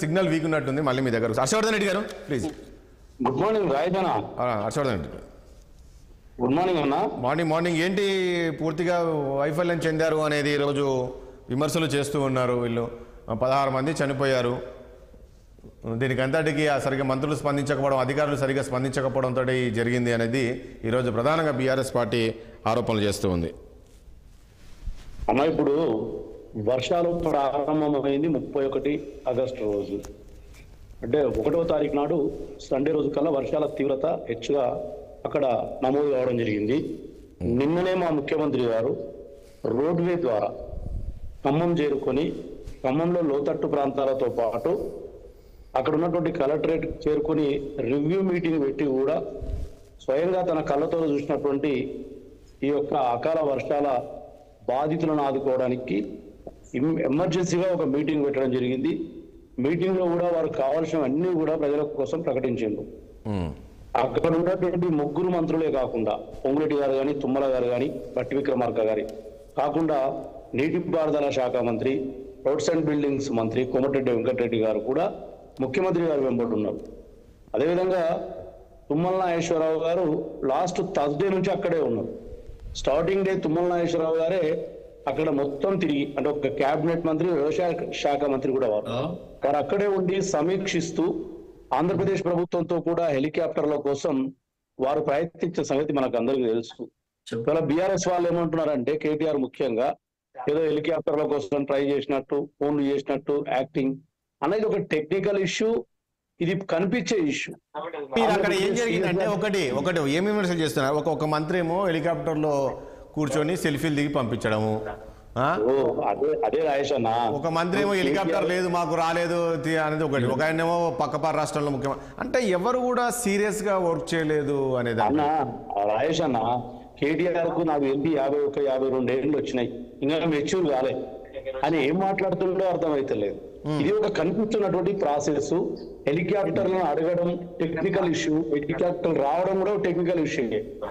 Signal weak ఉన్నట్టుంది. మళ్ళీ మీ దగ్గర Harshavardhan Reddy garu please. Good morning రాయజన. హర్షవర్ధన్ రెడ్డి గుడ్ మార్నింగ్ అన్న. మార్నింగ్ ఏంటి పూర్తిగా వైఫల్యం చెందారు అనేది ఈరోజు విమర్శలు చేస్తూ ఉన్నారు. వీళ్ళు 16 మంది చనిపోయారు. దీనికి అంతటికి సరిగ్గా మంత్రులు స్పందించకపోవడం, అధికారులు సరిగ్గా స్పందించకపోవడంతో జరిగింది అనేది ఈరోజు ప్రధానంగా బీఆర్ఎస్ పార్టీ ఆరోపణలు చేస్తూ ఉంది. అన్న, ఇప్పుడు వర్షాలు ప్రారంభమైంది 31 ఆగస్టు రోజు, అంటే 1వ తారీఖు నాడు సండే రోజు కల్లా వర్షాల తీవ్రత హెచ్చుగా అక్కడ నమోదు కావడం జరిగింది. నిన్ననే మా ముఖ్యమంత్రి గారు రోడ్వే ద్వారా ఖమ్మం చేరుకొని ఖమ్మంలో లోతట్టు ప్రాంతాలతో పాటు అక్కడ ఉన్నటువంటి కలెక్టరేట్ చేరుకొని రివ్యూ మీటింగ్ పెట్టి కూడా స్వయంగా తన కళ్ళతో చూసినటువంటి ఈ యొక్క అకాల వర్షాల బాధితులను ఆదుకోవడానికి ఎమర్జెన్సీగా ఒక మీటింగ్ పెట్టడం జరిగింది. మీటింగ్ లో కూడా వారు కావాల్సిన అన్ని కూడా ప్రజల కోసం ప్రకటించారు. అక్కడ ఉన్నటువంటి 3 మంత్రులే కాకుండా పొంగులేటి గారు కానీ, తుమ్మల గారు కానీ, బట్టి విక్రమార్క గారి కాకుండా నీటిపారుదల శాఖ మంత్రి, రోడ్స్ అండ్ బిల్డింగ్స్ మంత్రి కోమటిరెడ్డి వెంకటరెడ్డి గారు కూడా ముఖ్యమంత్రి గారు వెంబడి ఉన్నారు. అదేవిధంగా తుమ్మల నాగేశ్వరరావు గారు లాస్ట్ థర్స్డే నుంచి అక్కడే ఉన్నారు. స్టార్టింగ్ డే తుమ్మల నాగేశ్వరరావు గారే అక్కడ మొత్తం తిరిగి, అంటే ఒక కేబినెట్ మంత్రి, వ్యవసాయ శాఖ మంత్రి కూడా వారు అక్కడే ఉండి సమీక్షిస్తూ ఆంధ్రప్రదేశ్ ప్రభుత్వంతో కూడా హెలికాప్టర్ల కోసం వారు ప్రయత్నించే సంగతి మనకు అందరికీ తెలుసు. ఇవాళ బీఆర్ఎస్ వాళ్ళు ఏమంటున్నారంటే కేటీఆర్ ముఖ్యంగా ఏదో హెలికాప్టర్ల కోసం ట్రై చేసినట్టు, ఫోన్లు చేసినట్టు యాక్టింగ్ అనేది ఒక టెక్నికల్ ఇష్యూ, ఇది కనిపించే ఇష్యూ. అక్కడ ఏం జరిగిందంటే ఒకటి ఏమి విమర్శలు చేస్తున్నారు. ఒక మంత్రి ఏమో హెలికాప్టర్ లో కూర్చొని సెల్ఫీలు దిగి పంపించడము, అదే రాయేష్ అన్న. ఒక మంత్రి ఏమో హెలికాప్టర్ లేదు మాకు రాలేదు అనేది ఒకటి, ఒక ఆయనేమో పక్కపార రాష్ట్రంలో ముఖ్యమంత్రి, అంటే ఎవరు కూడా సీరియస్ గా వర్క్ చేయలేదు అనేది. అన్న రాయేష్ అన్న, కేటీఆర్ కు నాకు ఎంపీ 51, 52 ఏళ్ళు వచ్చినాయి, ఇంకా మెచ్యూర్ కాలే అని ఏం మాట్లాడుతుండో అర్థమైతలేదు. ఇది ఒక కనిపిస్తున్నటువంటి ప్రాసెస్. హెలికాప్టర్లను అడగడం టెక్నికల్ ఇష్యూ, హెలికాప్టర్ రావడం కూడా టెక్నికల్ ఇష్యూ.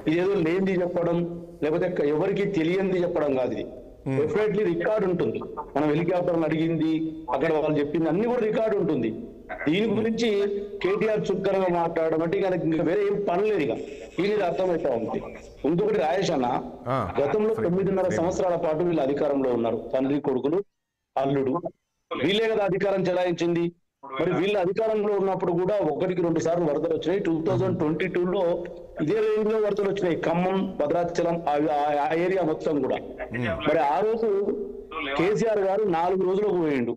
ఇదేదో లేనిది చెప్పడం, లేకపోతే ఎవరికి తెలియంది చెప్పడం కాదు. ఇది డెఫినెట్లీ రికార్డు ఉంటుంది. మనం హెలికాప్టర్లు అడిగింది, అక్కడ వాళ్ళు చెప్పింది అన్ని కూడా రికార్డు ఉంటుంది. దీని గురించి కేటీఆర్ చుక్కరగా మాట్లాడడం అంటే ఇంకా వేరే ఏం పని లేదు. ఇక ఇది అర్థమవుతా ఉంది. ఇంకొకటి రాయేష్ అన్న, గతంలో 9.5 సంవత్సరాల పాటు వీళ్ళు అధికారంలో ఉన్నారు. తండ్రి, కొడుకులు, అల్లుడు, వీళ్ళే కదా అధికారం చెలాయించింది. మరి వీళ్ళ అధికారంలో ఉన్నప్పుడు కూడా 1-2 సార్లు వరదలు వచ్చినాయి. 2022లో ఇదే రేంజ్ లో వరదలు వచ్చినాయి. ఖమ్మం, భద్రాచలం ఆ ఏరియా మొత్తం కూడా. మరి ఆ రోజు కేసీఆర్ గారు 4 రోజులకు పోయిండు.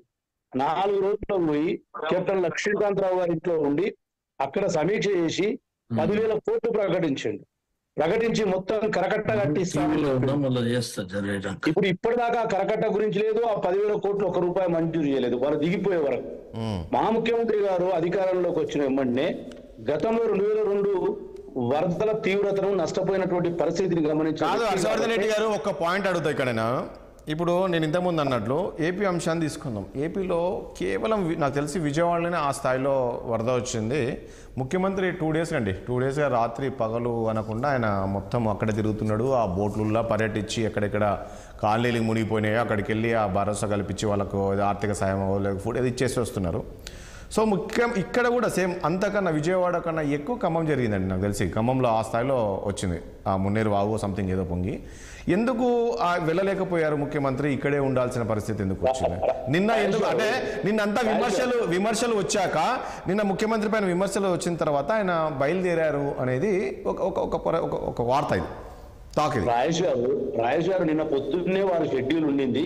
4 రోజులకు పోయి కెప్టెన్ లక్ష్మీకాంతరావు గారి ఇంట్లో ఉండి అక్కడ సమీక్ష చేసి 10,000 కోట్లు ప్రకటించి మొత్తం కరకట్ట కట్టి ఇప్పుడు ఇప్పటిదాకా కరకట్ట గురించి లేదు. ఆ 10,000 కోట్లు ₹1 మంజూరు చేయలేదు వారు దిగిపోయే వరకు. మా ముఖ్యమంత్రి గారు అధికారంలోకి వచ్చిన వెంబడినే గతంలో 2002 వరదల తీవ్రతను, నష్టపోయినటువంటి పరిస్థితిని గమనించి హర్షవర్ధన్ రెడ్డి గారు ఒక పాయింట్ అడుగుతా ఇక్కడ. ఇప్పుడు నేను ఇంతకుముందు అన్నట్లు ఏపీ అంశాన్ని తీసుకుందాం. ఏపీలో కేవలం నాకు తెలిసి విజయవాడలోనే ఆ స్థాయిలో వరద వచ్చింది. ముఖ్యమంత్రి 2 డేస్గా రాత్రి పగలు అనకుండా ఆయన మొత్తం అక్కడ తిరుగుతున్నాడు. ఆ బోట్లలో పర్యటించి ఎక్కడెక్కడ కాలనీలు మునిగిపోయినాయో అక్కడికి వెళ్ళి ఆ భరోసా కల్పించి వాళ్ళకు ఆర్థిక సాయం లేక ఫుడ్ అది ఇచ్చేసి వస్తున్నారు. సో ఇక్కడ కూడా సేమ్ అంతకన్నా విజయవాడ కన్నా ఎక్కువ ఖమ్మం జరిగిందండి. నాకు తెలిసి ఖమ్మంలో ఆ స్థాయిలో వచ్చింది. ఆ మున్నేరు వాగు సంథింగ్ ఏదో పొంగి. ఎందుకు వెళ్ళలేకపోయారు ముఖ్యమంత్రి? ఇక్కడే ఉండాల్సిన పరిస్థితి ఎందుకు వచ్చింది? అంటే నిన్నంతా విమర్శలు వచ్చాక, నిన్న ముఖ్యమంత్రి పైన విమర్శలు వచ్చిన తర్వాత ఆయన బయలుదేరారు అనేది ఒక వార్త. ఇది టాక్. రాయేష్ గారు నిన్న పొద్దున్నే వారి షెడ్యూల్ ఉండింది.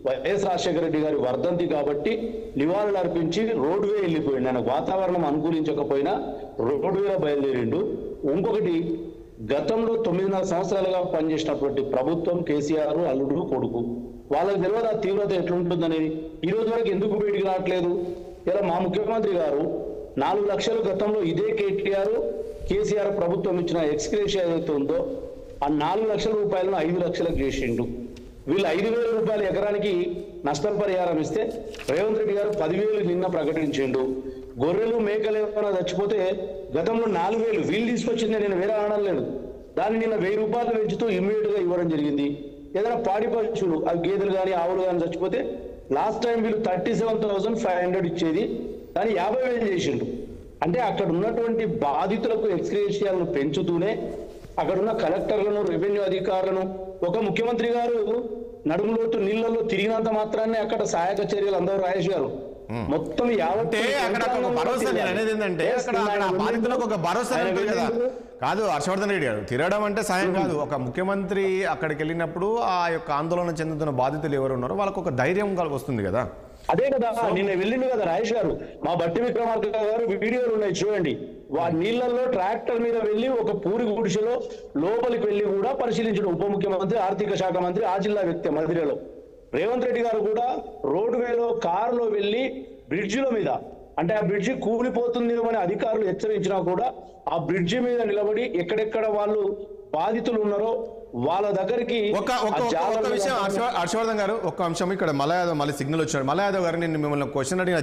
వైఎస్ రాజశేఖర రెడ్డి గారి వర్ధంతి కాబట్టి నివాళులు అర్పించి రోడ్వే వెళ్ళిపోయిండు. ఆయన వాతావరణం అనుకూలించకపోయినా రోడ్వేలో బయలుదేరిండు. ఇంకొకటి, గతంలో 9.5 సంవత్సరాలుగా పనిచేసినటువంటి ప్రభుత్వం, కేసీఆర్, అల్లుడు, కొడుకు, వాళ్ళకి తెలియదు ఆ తీవ్రత ఎట్లుంటుందనేది. ఈ రోజు వరకు ఎందుకు బయటికి రావట్లేదు? ఇలా మా ముఖ్యమంత్రి గారు 4 లక్షలు గతంలో ఇదే కేసీఆర్ ప్రభుత్వం ఇచ్చిన ఎక్స్గ్రేషియా ఏదైతే ఉందో ఆ 4 లక్షల రూపాయలను 5 లక్షలకు చేసిండు. వీళ్ళు 5,000 రూపాయలు ఎకరానికి నష్టపరిహారం ఇస్తే రేవంత్ రెడ్డి గారు 10,000 నిన్న ప్రకటించిండు. గొర్రెలు, మేకలు ఏమైనా చచ్చిపోతే గతంలో 4,000 వీళ్ళు తీసుకొచ్చింది, నేను వేరే అనడం లేదు. దాన్ని నిన్న 1,000 రూపాయలు పెంచుతూ ఇమ్మీడియట్ గా ఇవ్వడం జరిగింది. ఏదైనా పాడి పశువులు, అవి గేదెలు కానీ ఆవులు కానీ చచ్చిపోతే లాస్ట్ టైం వీళ్ళు 37,500 ఇచ్చేది కానీ 50,000 చేసిండు. అంటే అక్కడ ఉన్నటువంటి బాధితులకు ఎక్స్గ్రేషియాలను పెంచుతూనే అక్కడ ఉన్న కలెక్టర్లను, రెవెన్యూ అధికారులను, ఒక ముఖ్యమంత్రి గారు నడుములోతు నీళ్లలో తిరిగినంత మాత్రాన్ని అక్కడ సహాయక చర్యలు అందరూ రాజేష్ గారు మొత్తం అంటే అక్కడ ఒక భరోసా, నేను అనేది ఏంటంటే అక్కడ బాధితులకు ఒక భరోసా ఉంటుంది కదా. కాదు హర్షవర్ధన్ రెడ్డి గారు, తిరగడం అంటే సాయం కాదు. ఒక ముఖ్యమంత్రి అక్కడికి వెళ్ళినప్పుడు ఆ యొక్క ఆందోళన చెందుతున్న బాధితులు ఎవరు ఉన్నారో వాళ్ళకు ఒక ధైర్యం వస్తుంది కదా. అదే కదా నిన్న వెళ్ళిండు కదా రాజేష్ గారు, మా బట్టి విక్రమార్క గారు వీడియోలు ఉన్నాయి చూడండి. నీళ్లలో ట్రాక్టర్ మీద వెళ్ళి ఒక పూరి గుడిసెలో లోపలికి వెళ్ళి కూడా పరిశీలించడం ఉప ముఖ్యమంత్రి, ఆర్థిక శాఖ మంత్రి, ఆ జిల్లా వ్యక్తి మధురలో. రేవంత్ రెడ్డి గారు కూడా రోడ్డు వేలో కారులో వెళ్ళి బ్రిడ్జిల మీద, అంటే ఆ బ్రిడ్జి కూలిపోతుంది అని అధికారులు హెచ్చరించినా కూడా ఆ బ్రిడ్జి మీద నిలబడి ఎక్కడెక్కడ వాళ్ళు బాధితులు ఉన్నారో వాళ్ళ దగ్గరికి. ఒక విషయం హర్షవర్ధన్ గారు, ఒక్క అంశం ఇక్కడ మల్ల యాదవ్ మళ్ళీ సిగ్నల్ వచ్చాడు. మల్ల యాదవ్ గారు, నేను మిమ్మల్ని క్వశ్చన్ అడిగిన